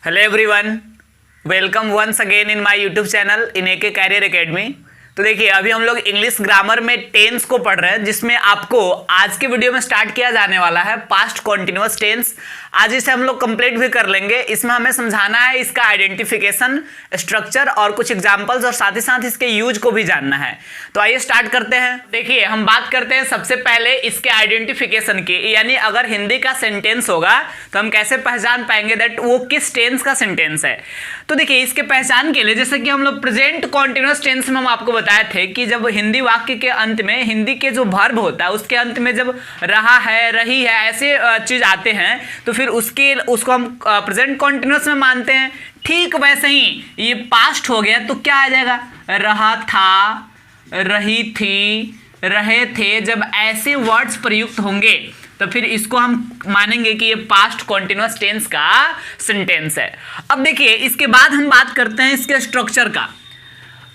Hello everyone, welcome once again in my YouTube channel in AK career academy. तो देखिए, अभी हम लोग इंग्लिश ग्रामर में टेंस को पढ़ रहे हैं, जिसमें आपको आज के वीडियो में स्टार्ट किया जाने वाला है पास्ट कॉन्टिन्यूअस टेंस। आज इसे हम लोग कंप्लीट भी कर लेंगे। इसमें हमें समझाना है इसका आइडेंटिफिकेशन, स्ट्रक्चर और कुछ एग्जांपल्स, और साथ ही साथ इसके यूज को भी जानना है। तो आइए स्टार्ट करते हैं। देखिए, हम बात करते हैं सबसे पहले इसके आइडेंटिफिकेशन की, यानी अगर हिंदी का सेंटेंस होगा तो हम कैसे पहचान पाएंगे दैट वो किस टेंस का सेंटेंस है। तो देखिए, इसके पहचान के लिए जैसे कि हम लोग प्रेजेंट कॉन्टिन्यूअस टेंस में हम आपको बताए थे कि जब हिंदी वाक्य के अंत में हिंदी के जो वर्ब होता है उसके अंत में जब रहा है, रही है, ऐसे चीज आते हैं तो फिर उसको हम प्रेजेंट कॉन्टिन्यूअस में मानते हैं। ठीक वैसे ही ये पास्ट हो गया तो क्या आ जाएगा, रहा था, रही थी, रहे थे। जब ऐसे वर्ड्स प्रयुक्त होंगे तो फिर इसको हम मानेंगे कि ये पास्ट कॉन्टिन्यूअस टेंस का सेंटेंस है। अब देखिए, इसके बाद हम बात करते हैं इसके स्ट्रक्चर का।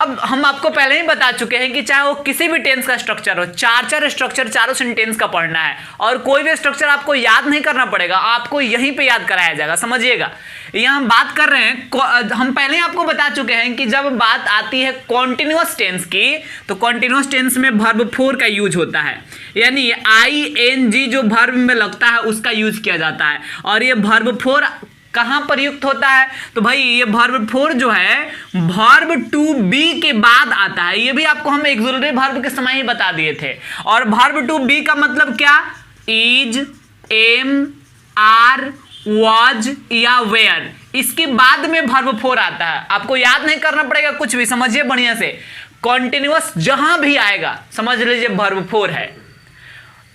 अब हम आपको पहले ही बता चुके हैं कि चाहे वो किसी भी टेंस का स्ट्रक्चर हो, चार स्ट्रक्चर चारों सेंटेंस का पढ़ना है, और कोई भी स्ट्रक्चर आपको याद नहीं करना पड़ेगा, आपको यहीं पे याद कराया जाएगा। समझिएगा, यहाँ हम बात कर रहे हैं, हम पहले ही आपको बता चुके हैं कि जब बात आती है कॉन्टिन्यूअस टेंस की तो कॉन्टिन्यूअस टेंस में वर्ब फोर का यूज होता है, यानी ING जो वर्ब में लगता है उसका यूज किया जाता है। और ये वर्ब फोर कहां प्रयुक्त होता है, तो भाई ये वर्ब फोर जो है वर्ब टू बी के बाद आता है। ये भी आपको हम एक्सुलेटरी वर्ब के समय ही बता दिए थे। और वर्ब टू बी का मतलब क्या, इज, एम, आर, वाज या वेयर, इसके बाद में वर्ब फोर आता है। आपको याद नहीं करना पड़ेगा कुछ भी, समझिए बढ़िया से। कॉन्टिन्यूअस जहां भी आएगा समझ लीजिए वर्ब फोर है,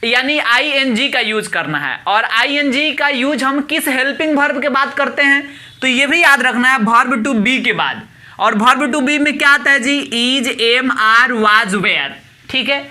यानी ING का यूज करना है। और ING का यूज हम किस हेल्पिंग वर्ब के बाद करते हैं, तो ये भी याद रखना है, वर्ब टू बी के बाद। और वर्ब टू बी में क्या आता है जी, is, am, are, was, were. ठीक है।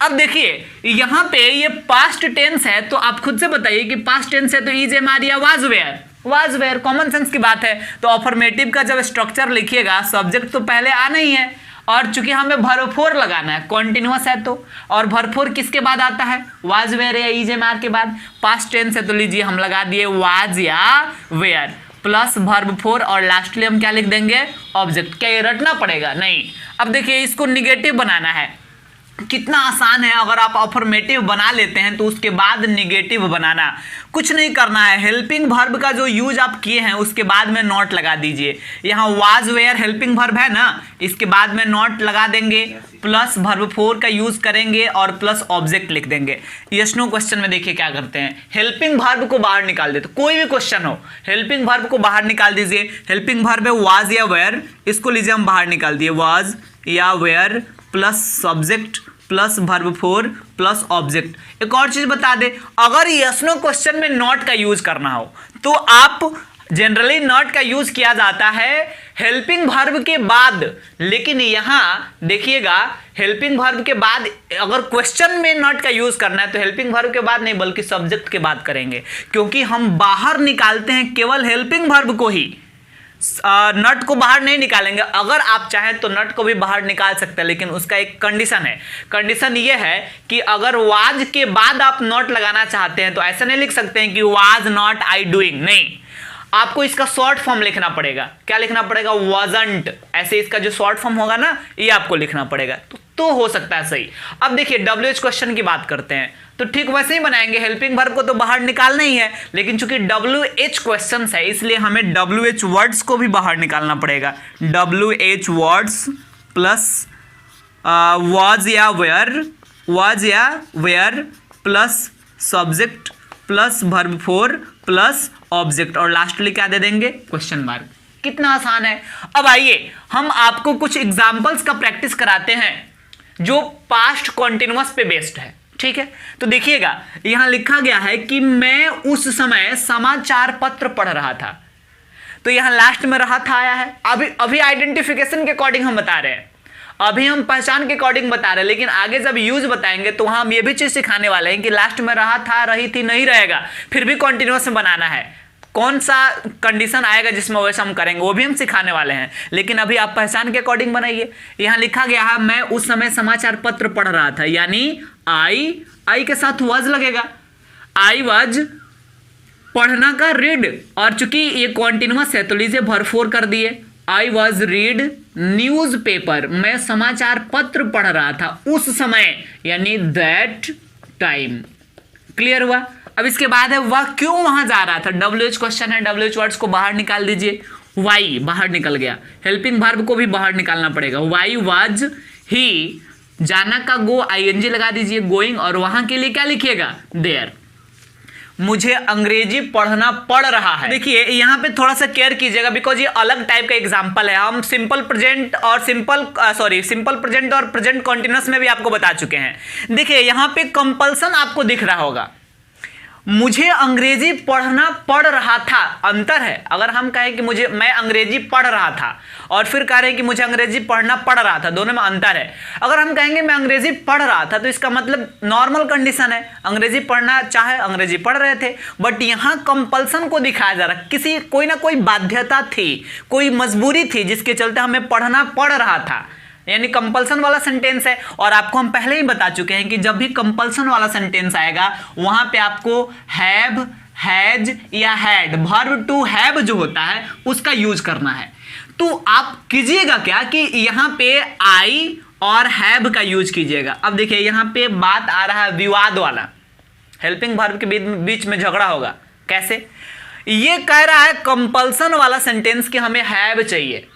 अब देखिए, यहाँ पे ये पास्ट टेंस है तो आप खुद से बताइए कि पास्ट टेंस है तो इज, एम, आर या was, were. Was, were common sense की बात है। तो अफर्मेटिव का जब स्ट्रक्चर लिखिएगा सब्जेक्ट तो पहले आना ही है, और चूंकि हमें वर्ब फोर लगाना है, कॉन्टिन्यूअस है तो, और वर्ब फोर किसके बाद आता है, वाज, वेयर या इज, एम, आर के बाद। पास्ट टेंस है तो लीजिए हम लगा दिए वाज या वेयर प्लस वर्ब फोर, और लास्टली हम क्या लिख देंगे, ऑब्जेक्ट। क्या ये रटना पड़ेगा, नहीं। अब देखिए, इसको निगेटिव बनाना है, कितना आसान है। अगर आप अफर्मेटिव बना लेते हैं तो उसके बाद निगेटिव बनाना कुछ नहीं करना है। हेल्पिंग वर्ब का जो यूज आप किए हैं उसके बाद में नॉट लगा दीजिए। यहाँ वाज, वेयर हेल्पिंग वर्ब है ना, इसके बाद में नॉट लगा देंगे, प्लस वर्ब फोर का यूज करेंगे और प्लस ऑब्जेक्ट लिख देंगे। यस नो क्वेश्चन में देखिए क्या करते हैं, हेल्पिंग वर्ब को बाहर निकाल देते, कोई भी क्वेश्चन हो हेल्पिंग वर्ब को बाहर निकाल दीजिए। हेल्पिंग वर्ब है वाज या वेयर, इसको लीजिए हम बाहर निकाल दिए, वाज या were plus subject plus verb four plus object. एक और चीज बता दे, अगर यस नो क्वेश्चन में नॉट का यूज करना हो तो आप जनरली नॉट का यूज किया जाता है हेल्पिंग वर्ब के बाद, लेकिन यहां देखिएगा हेल्पिंग वर्ब के बाद अगर क्वेश्चन में नॉट का यूज करना है तो हेल्पिंग वर्ब के बाद नहीं बल्कि सब्जेक्ट के बाद करेंगे, क्योंकि हम बाहर निकालते हैं केवल हेल्पिंग वर्ब को ही, नट को बाहर नहीं निकालेंगे। अगर आप चाहें तो नट को भी बाहर निकाल सकते हैं, लेकिन उसका एक कंडीशन है। कंडीशन ये है कि अगर वाज के बाद आप नॉट लगाना चाहते हैं तो ऐसा नहीं लिख सकते हैं कि वाज नॉट आई डूइंग, नहीं, आपको इसका शॉर्ट फॉर्म लिखना पड़ेगा। क्या लिखना पड़ेगा, वाजंट, ऐसे इसका जो शॉर्ट फॉर्म होगा ना ये आपको लिखना पड़ेगा, तो हो सकता है सही। अब देखिए, WH क्वेश्चन की बात करते हैं तो ठीक वैसे ही बनाएंगे, हेल्पिंग वर्ब को तो बाहर निकालना ही है, लेकिन चूंकि WH क्वेश्चन है इसलिए हमें WH वर्ड्स को भी बाहर निकालना पड़ेगा। WH वर्ड्स प्लस वाज या were plus subject plus verb four plus object, और लास्टली क्या दे देंगे, क्वेश्चन मार्क। कितना आसान है। अब आइए हम आपको कुछ एग्जांपल्स का प्रैक्टिस कराते हैं जो पास्ट कॉन्टिन्यूअस पे बेस्ड है। ठीक है, तो देखिएगा, यहां लिखा गया है कि मैं उस समय समाचार पत्र पढ़ रहा था, तो यहां लास्ट में रहा था आया है। अभी आइडेंटिफिकेशन के अकॉर्डिंग हम बता रहे हैं, अभी हम पहचान के अकॉर्डिंग बता रहे हैं, लेकिन आगे जब यूज बताएंगे तो वहां हम ये भी चीज सिखाने वाले हैं कि लास्ट में रहा था, रही थी नहीं रहेगा, फिर भी कॉन्टिन्यूअस में बनाना है। कौन सा कंडीशन आएगा जिसमें वैसा हम करेंगे वो भी हम सिखाने वाले हैं, लेकिन अभी आप पहचान के अकॉर्डिंग बनाइए। यहां लिखा गया है मैं उस समय समाचार पत्र पढ़ रहा था, यानी आई के साथ वाज लगेगा, आई वाज पढ़ना का रीड, और चूंकि ये कॉन्टिन्यूअस है तो लीजिए भरपूर कर दिए। I was read news paper, मैं समाचार पत्र पढ़ रहा था उस समय, यानी दैट टाइम। क्लियर हुआ। अब इसके बाद है वह क्यों वहां जा रहा था। WH क्वेश्चन है, WH वर्ड्स को बाहर निकाल दीजिए। वाई बाहर निकल गया, हेल्पिंग वर्ब को भी बाहर निकालना पड़ेगा। वाई वाज ही, जाना का गो ING लगा दीजिए गोइंग, और वहां के लिए क्या लिखिएगा देयर। मुझे अंग्रेजी पढ़ना पड़ रहा है। देखिए यहाँ पे थोड़ा सा केयर कीजिएगा बिकॉज ये अलग टाइप का एग्जांपल है। हम सिंपल प्रेजेंट और सिंपल प्रेजेंट और प्रेजेंट कॉन्टिन्यूअस में भी आपको बता चुके हैं। देखिए यहाँ पे कंपल्सन आपको दिख रहा होगा, मुझे अंग्रेजी पढ़ना पड़ रहा था, अंतर है। अगर हम कहें कि मैं अंग्रेजी पढ़ रहा था और फिर कह रहे हैं कि मुझे अंग्रेजी पढ़ना पड़ रहा था, दोनों में अंतर है। अगर हम कहेंगे मैं अंग्रेजी पढ़ रहा था तो इसका मतलब नॉर्मल कंडीशन है, अंग्रेजी पढ़ना चाहे अंग्रेजी पढ़ रहे थे। बट यहाँ कंपल्सन को दिखाया जा रहा, कोई ना कोई बाध्यता थी, कोई मजबूरी थी जिसके चलते हमें पढ़ना पड़ रहा था, यानी कंपल्सन वाला सेंटेंस है। और आपको हम पहले ही बता चुके हैं कि जब भी कंपल्सन वाला सेंटेंस आएगा वहां पे आपको हैव, हैज या हैड, वर्ब टू हैव जो होता है उसका यूज करना है। तो आप कीजिएगा क्या कि यहां पे आई और हैव का यूज कीजिएगा। अब देखिए यहां पे बात आ रहा है विवाद वाला, हेल्पिंग वर्ब के बीच में झगड़ा होगा। कैसे? ये कह रहा है कंपल्सन वाला सेंटेंस कि हमें हैव चाहिए,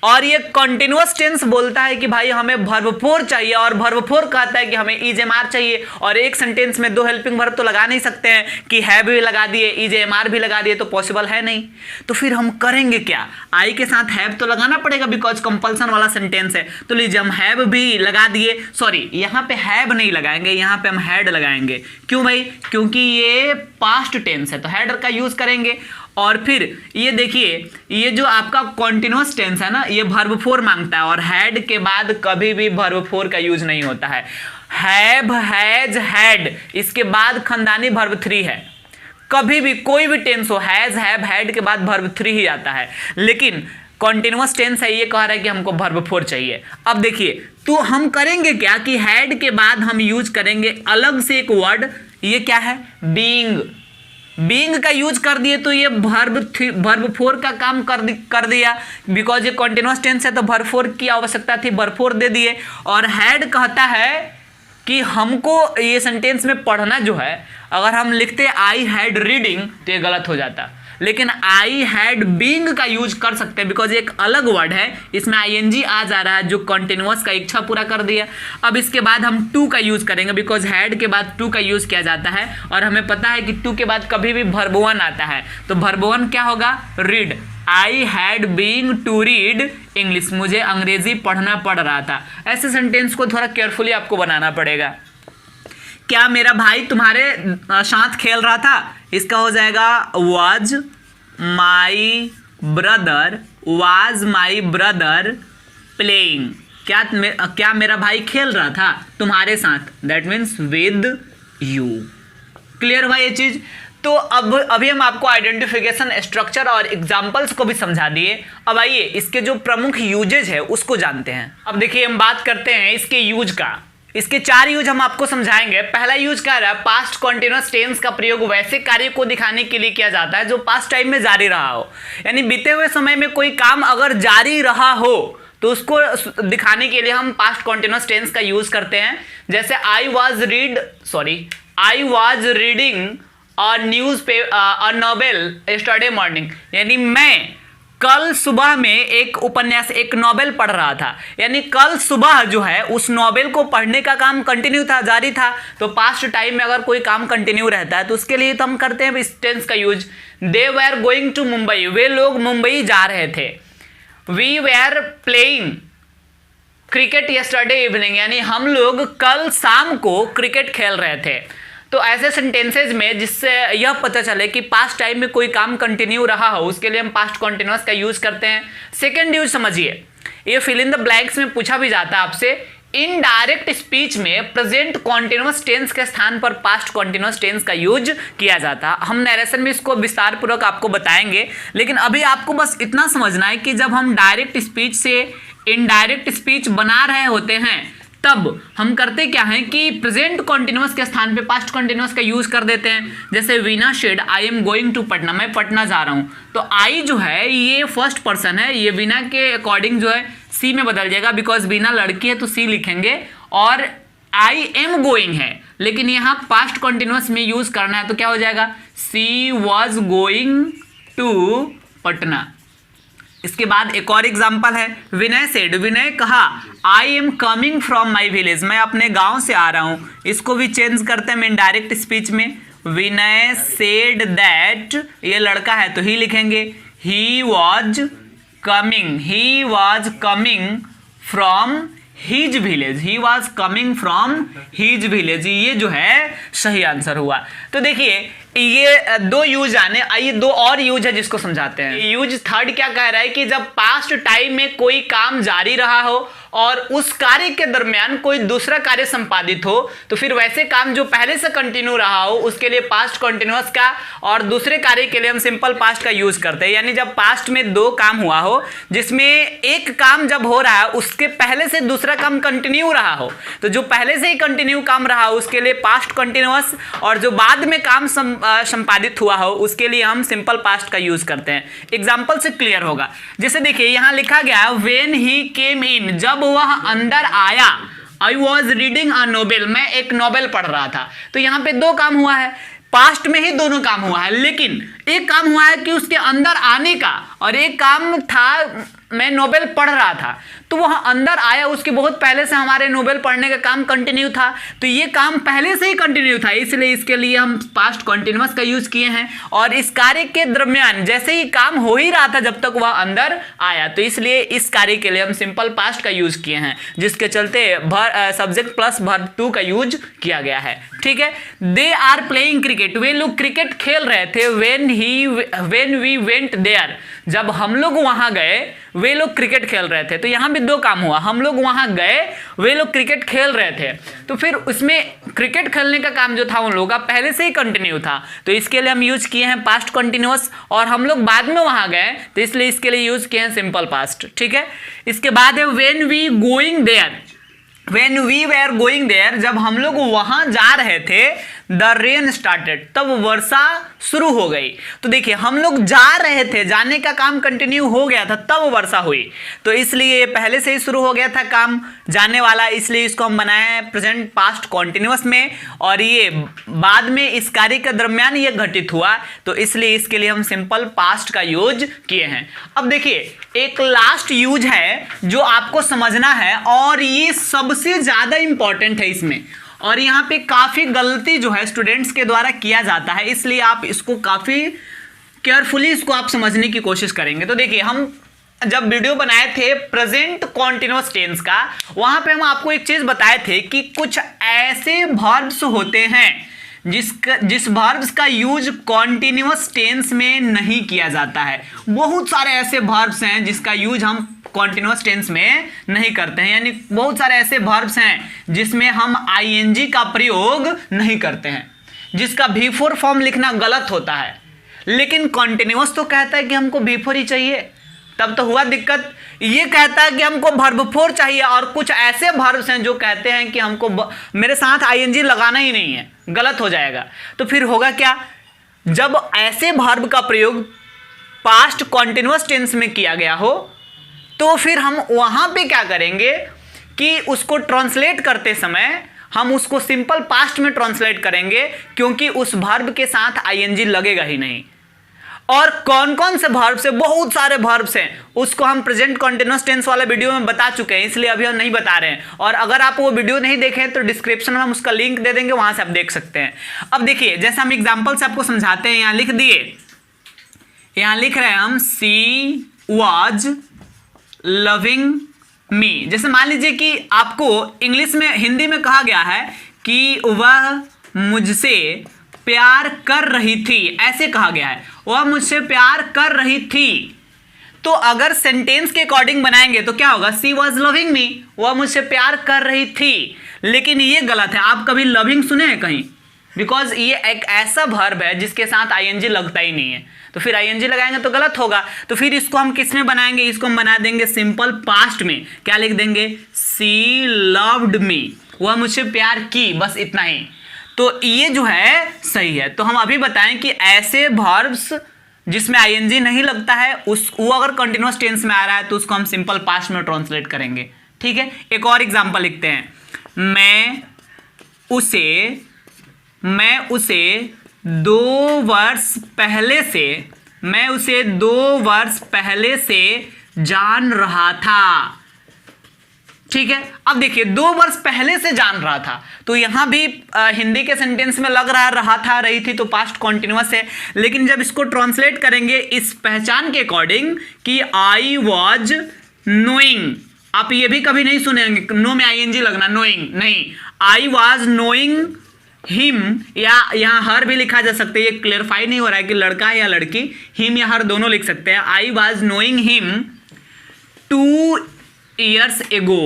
और ये कंटिन्यूअस टेंस बोलता है कि भाई हमें वर्ब फोर चाहिए, और वर्ब फोर कहता है कि हमें EJMR चाहिए। और एक सेंटेंस में दो हेल्पिंग वर्ब तो लगा नहीं सकते हैं कि हैव भी लगा दिए EJMR भी लगा दिए, तो पॉसिबल है नहीं। तो फिर हम करेंगे क्या, आई के साथ हैव तो लगाना पड़ेगा बिकॉज कंपल्सन वाला सेंटेंस है। तो लीजिए हम हैव भी लगा दिए, सॉरी यहाँ पे हैव नहीं लगाएंगे, यहाँ पे हम हैड लगाएंगे। क्यों भाई? क्योंकि ये पास्ट टेंस है तो हैड का यूज करेंगे। और फिर ये देखिए ये जो आपका कॉन्टिन्यूअस टेंस है ना, ये वर्ब फोर मांगता है, और हैड के बाद कभी भी वर्ब फोर का यूज नहीं होता है। हैव, हैज, हैड, इसके बाद खानदानी वर्ब थ्री है। कभी भी कोई भी टेंस हो, हैज, हैव, हैड के बाद वर्ब थ्री ही आता है। लेकिन कॉन्टिन्यूअस टेंस है, ये कह रहा है कि हमको वर्ब फोर चाहिए। अब देखिए तो हम करेंगे क्या कि हैड के बाद हम यूज करेंगे अलग से एक वर्ड, ये क्या है? बीइंग। बीइंग का यूज कर दिए तो ये वर्ब फोर का काम कर दिया, बिकॉज ये कॉन्टिन्यूअस टेंस है तो वर्ब फोर की आवश्यकता थी, वर्ब फोर दे दिए। और हैड कहता है कि हमको ये सेंटेंस में पढ़ना जो है, अगर हम लिखते आई हैड रीडिंग तो ये गलत हो जाता, लेकिन आई हैड बीइंग का यूज कर सकते हैं बिकॉज एक अलग वर्ड है, इसमें ING आ जा रहा है जो कंटिन्यूअस का इच्छा पूरा कर दिया। अब इसके बाद हम टू का यूज करेंगे बिकॉज हैड के बाद टू का यूज किया जाता है, और हमें पता है कि टू के बाद कभी भी वर्ब वन आता है, तो वर्ब वन क्या होगा? Read. I had being to read English, मुझे अंग्रेजी पढ़ना पड़ रहा था। ऐसे सेंटेंस को थोड़ा केयरफुली आपको बनाना पड़ेगा। क्या मेरा भाई तुम्हारे साथ खेल रहा था? इसका हो जाएगा was my brother, was my brother playing. क्या मेरा भाई खेल रहा था तुम्हारे साथ? That means with you. Clear हुआ ये चीज? तो अभी हम आपको आइडेंटिफिकेशन, स्ट्रक्चर और एग्जाम्पल्स को भी समझा दिए। अब आइए इसके जो प्रमुख यूजेज है उसको जानते हैं। अब देखिए हम बात करते हैं इसके यूज का। इसके चार यूज हम आपको समझाएंगे। पहला यूज क्या है? पास्ट कॉन्टिन्यूअस टेंस का प्रयोग वैसे कार्य को दिखाने के लिए किया जाता है जो पास्ट टाइम में जारी रहा हो, यानी बीते हुए समय में कोई काम अगर जारी रहा हो तो उसको दिखाने के लिए हम पास्ट कॉन्टिन्यूअस टेंस का यूज करते हैं। जैसे I was reading a novel yesterday morning, यानी मैं कल सुबह में एक उपन्यास, एक नॉवेल पढ़ रहा था, यानी कल सुबह जो है उस नॉवेल को पढ़ने का काम कंटिन्यू था, जारी था। तो पास्ट टाइम में अगर कोई काम कंटिन्यू रहता है तो उसके लिए तो हम करते हैं इस टेंस का use. They were going to Mumbai, वे लोग मुंबई जा रहे थे। We were playing cricket yesterday evening, यानी हम लोग कल शाम को क्रिकेट खेल रहे थे। तो ऐसे सेंटेंसेज में जिससे यह पता चले कि पास्ट टाइम में कोई काम कंटिन्यू रहा हो, उसके लिए हम पास्ट कॉन्टिन्यूअस का यूज करते हैं। सेकंड यूज समझिए, ये फिल इन द ब्लैंक्स में पूछा भी जाता है आपसे। इनडायरेक्ट स्पीच में प्रेजेंट कॉन्टिन्यूअस टेंस के स्थान पर पास्ट कॉन्टिन्यूअस टेंस का यूज किया जाता है। हम नरेशन में इसको विस्तार पूर्वक आपको बताएंगे, लेकिन अभी आपको बस इतना समझना है कि जब हम डायरेक्ट स्पीच से इनडायरेक्ट स्पीच बना रहे होते हैं तब हम करते क्या है कि प्रेजेंट कॉन्टिन्यूअस के स्थान पे पास्ट कॉन्टिन्यूअस का यूज कर देते हैं। जैसे Veena said I am going to Patna, मैं पटना जा रहा हूँ, तो आई जो है ये फर्स्ट पर्सन है, ये वीना के अकॉर्डिंग जो है सी में बदल जाएगा, बिकॉज वीना लड़की है तो सी लिखेंगे, और आई एम गोइंग है लेकिन यहाँ पास्ट कॉन्टिन्यूअस में यूज करना है तो क्या हो जाएगा, सी वॉज गोइंग टू पटना। इसके बाद एक और एग्जाम्पल है, विनय सेड, विनय कहा I am coming from my village, मैं अपने गांव से आ रहा हूँ। इसको भी चेंज करते हैं इनडायरेक्ट स्पीच में, विनय सेड दैट, ये लड़का है तो ही लिखेंगे, he was coming from his village, he was coming from his village, ये जो है सही आंसर हुआ। तो देखिए ये दो यूज आने, आइए दो और यूज है जिसको समझाते हैं। यूज थर्ड क्या कह रहा है कि जब पास्ट टाइम में कोई काम जारी रहा हो और उस कार्य के दरमियान कोई दूसरा कार्य संपादित हो तो फिर वैसे काम जो पहले से कंटिन्यू रहा हो उसके लिए पास्ट कंटिन्यूअस का, और दूसरे कार्य के लिए हम सिंपल पास्ट का यूज करते हैं। यानी जब पास्ट में दो काम हुआ हो जिसमें एक काम जब हो रहा है उसके पहले से दूसरा काम कंटिन्यू रहा हो, तो जो पहले से ही कंटिन्यू काम रहा हो उसके लिए पास्ट कंटिन्यूअस, और जो बाद में काम संपादित हुआ हो उसके लिए हम सिंपल पास्ट का यूज करते हैं। एग्जाम्पल से क्लियर होगा। जैसे देखिए यहां लिखा गया व्हेन ही केम इन, जब वह अंदर आया, I was reading a novel, मैं एक नोवेल पढ़ रहा था। तो यहां पे दो काम हुआ है, पास्ट में ही दोनों काम हुआ है, लेकिन एक काम हुआ है कि उसके अंदर आने का, और एक काम था मैं नोवेल पढ़ रहा था, तो वह अंदर आया, उसके बहुत पहले से हमारे नोवेल पढ़ने का काम कंटिन्यू था, तो ये काम पहले से ही कंटिन्यू था, इसलिए इसके लिए हम पास्ट कंटिन्यूअस का यूज किए हैं। और इस कार्य के दरमियान जैसे ही काम हो ही रहा था जब तक वह अंदर आया, तो इसलिए इस कार्य के लिए हम सिंपल पास्ट का यूज किए हैं, जिसके चलते सब्जेक्ट प्लस वर्ब टू का यूज किया गया है। ठीक है, दे आर प्लेइंग क्रिकेट, वे लोग क्रिकेट खेल रहे थे, व्हेन वी वेंट देयर, जब हम लोग वहां गए वे लोग क्रिकेट खेल रहे थे। तो यहां भी दो काम हुआ, हम लोग वहां गए, वे लोग क्रिकेट खेल रहे थे, तो फिर उसमें क्रिकेट खेलने का काम जो था उन लोगों का पहले से ही कंटिन्यू था, तो इसके लिए हम यूज किए हैं पास्ट कंटिन्यूअस, और हम लोग बाद में वहां गए तो इसलिए इसके लिए यूज किए हैं सिंपल पास्ट। ठीक है, इसके बाद है when we going there, When we were going there, जब हम लोग वहां जा रहे थे, द रेन स्टार्टेड, तब वर्षा शुरू हो गई। तो देखिए हम लोग जा रहे थे, जाने का काम कंटिन्यू हो गया था तब वर्षा हुई, तो इसलिए ये पहले से ही शुरू हो गया था काम जाने वाला, इसलिए इसको हम बनाए हैं प्रेजेंट पास्ट कॉन्टिन्यूअस में, और ये बाद में इस कार्य के दरमियान ये घटित हुआ, तो इसलिए इसके लिए हम सिंपल पास्ट का यूज किए हैं। अब देखिए एक लास्ट यूज है जो आपको समझना है, और ये सबसे ज्यादा इंपॉर्टेंट है इसमें, और यहाँ पे काफी गलती जो है स्टूडेंट्स के द्वारा किया जाता है, इसलिए आप इसको काफी केयरफुली इसको आप समझने की कोशिश करेंगे। तो देखिए हम जब वीडियो बनाए थे प्रेजेंट कॉन्टिन्यूअस टेंस का, वहां पे हम आपको एक चीज बताए थे कि कुछ ऐसे वर्ब्स होते हैं जिस वर्ब्स का यूज कॉन्टिन्यूअस टेंस में नहीं किया जाता है। बहुत सारे ऐसे वर्ब्स हैं जिसका यूज हम कॉन्टिन्यूअस टेंस में नहीं करते हैं, यानी बहुत सारे ऐसे वर्ब्स हैं जिसमें हम आईएनजी का प्रयोग नहीं करते हैं, जिसका बिफोर फॉर्म लिखना गलत होता है, लेकिन कॉन्टिन्यूअस तो कहता है कि हमको बिफोर ही चाहिए, तब तो हुआ दिक्कत। ये कहता है कि हमको वर्ब फोर चाहिए, और कुछ ऐसे वर्ब्स हैं जो कहते हैं कि हमको मेरे साथ आईएनजी लगाना ही नहीं है, गलत हो जाएगा। तो फिर होगा क्या, जब ऐसे वर्ब का प्रयोग पास्ट कॉन्टिन्यूअस टेंस में किया गया हो तो फिर हम वहां पे क्या करेंगे कि उसको ट्रांसलेट करते समय हम उसको सिंपल पास्ट में ट्रांसलेट करेंगे, क्योंकि उस वर्ब के साथ आईएनजी लगेगा ही नहीं। और कौन कौन से वर्ब्स हैं, बहुत सारे वर्ब्स हैं, उसको हम प्रेजेंट कॉन्टिन्यूअस टेंस वाले वीडियो में बता चुके हैं, इसलिए अभी हम नहीं बता रहे हैं। और अगर आप वो वीडियो नहीं देखें तो डिस्क्रिप्शन में हम उसका लिंक दे देंगे, वहां से आप देख सकते हैं। अब देखिए जैसे हम एग्जाम्पल से आपको समझाते हैं, यहां लिख दिए, यहां लिख रहे हैं हम सी वॉज लविंग मी। जैसे मान लीजिए कि आपको इंग्लिश में हिंदी में कहा गया है कि वह मुझसे प्यार कर रही थी, ऐसे कहा गया है, वह मुझसे प्यार कर रही थी। तो अगर सेंटेंस के अकॉर्डिंग बनाएंगे तो क्या होगा, सी वॉज लविंग मी, वह मुझसे प्यार कर रही थी। लेकिन ये गलत है, आप कभी लविंग सुने हैं कहीं? बिकॉज ये एक ऐसा वर्ब है जिसके साथ आईएनजी लगता ही नहीं है, तो फिर आईएनजी लगाएंगे तो गलत होगा। तो फिर इसको हम किस में बनाएंगे, इसको हम बना देंगे सिंपल पास्ट में। क्या लिख देंगे, सी लव्ड मी, वह मुझसे प्यार की, बस इतना ही। तो ये जो है सही है। तो हम अभी बताएं कि ऐसे वर्ब्स जिसमें आईएनजी नहीं लगता है वो अगर कंटिन्यूअस टेंस में आ रहा है तो उसको हम सिंपल पास्ट में ट्रांसलेट करेंगे। ठीक है, एक और एग्जांपल लिखते हैं। मैं उसे 2 वर्ष पहले से जान रहा था। ठीक है, अब देखिए 2 वर्ष पहले से जान रहा था, तो यहां भी हिंदी के सेंटेंस में लग रहा था रही थी, तो पास्ट कॉन्टिन्यूअस है। लेकिन जब इसको ट्रांसलेट करेंगे इस पहचान के अकॉर्डिंग कि आई वॉज नोइंग, आप ये भी कभी नहीं सुनेंगे नो में आईएनजी लगना, नोइंग नहीं, आई वॉज नोइंग हिम, या यहां हर भी लिखा जा सकता है, ये क्लियरफाई नहीं हो रहा है कि लड़का है या लड़की, हिम या हर दोनों लिख सकते हैं। I was knowing him 2 years ago,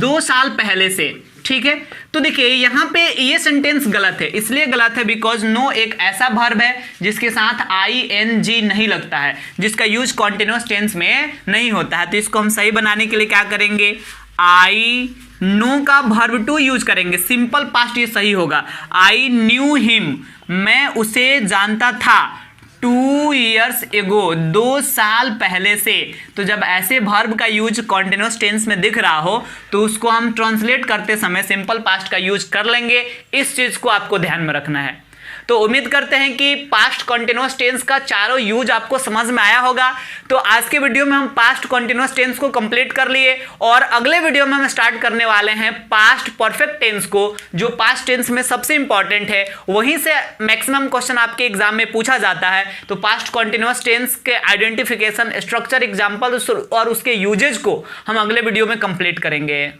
2 साल पहले से। ठीक है, तो देखिए यहां पे ये सेंटेंस गलत है, इसलिए गलत है बिकॉज नो एक ऐसा वर्ब है जिसके साथ आईएनजी नहीं लगता है, जिसका यूज कॉन्टिन्यूअस टेंस में नहीं होता है। तो इसको हम सही बनाने के लिए क्या करेंगे, आई नो का वर्ब टू यूज करेंगे, सिंपल पास्ट ये सही होगा। आई न्यू हिम, मैं उसे जानता था 2 years ago, 2 साल पहले से। तो जब ऐसे वर्ब का यूज कॉन्टिन्यूअस टेंस में दिख रहा हो तो उसको हम ट्रांसलेट करते समय सिंपल पास्ट का यूज कर लेंगे। इस चीज को आपको ध्यान में रखना है। तो उम्मीद करते हैं कि पास्ट कॉन्टिन्यूअस टेंस का चारों यूज आपको समझ में आया होगा। तो आज के वीडियो में हम पास्ट कॉन्टिन्यूअस टेंस को कंप्लीट कर लिए, और अगले वीडियो में हम स्टार्ट करने वाले हैं पास्ट परफेक्ट टेंस को, जो पास्ट टेंस में सबसे इंपॉर्टेंट है। वहीं से मैक्सिमम क्वेश्चन आपके एग्जाम में पूछा जाता है। तो पास्ट कॉन्टिन्यूअस टेंस के आइडेंटिफिकेशन, स्ट्रक्चर, एग्जाम्पल और उसके यूजेज को हम अगले वीडियो में कंप्लीट करेंगे।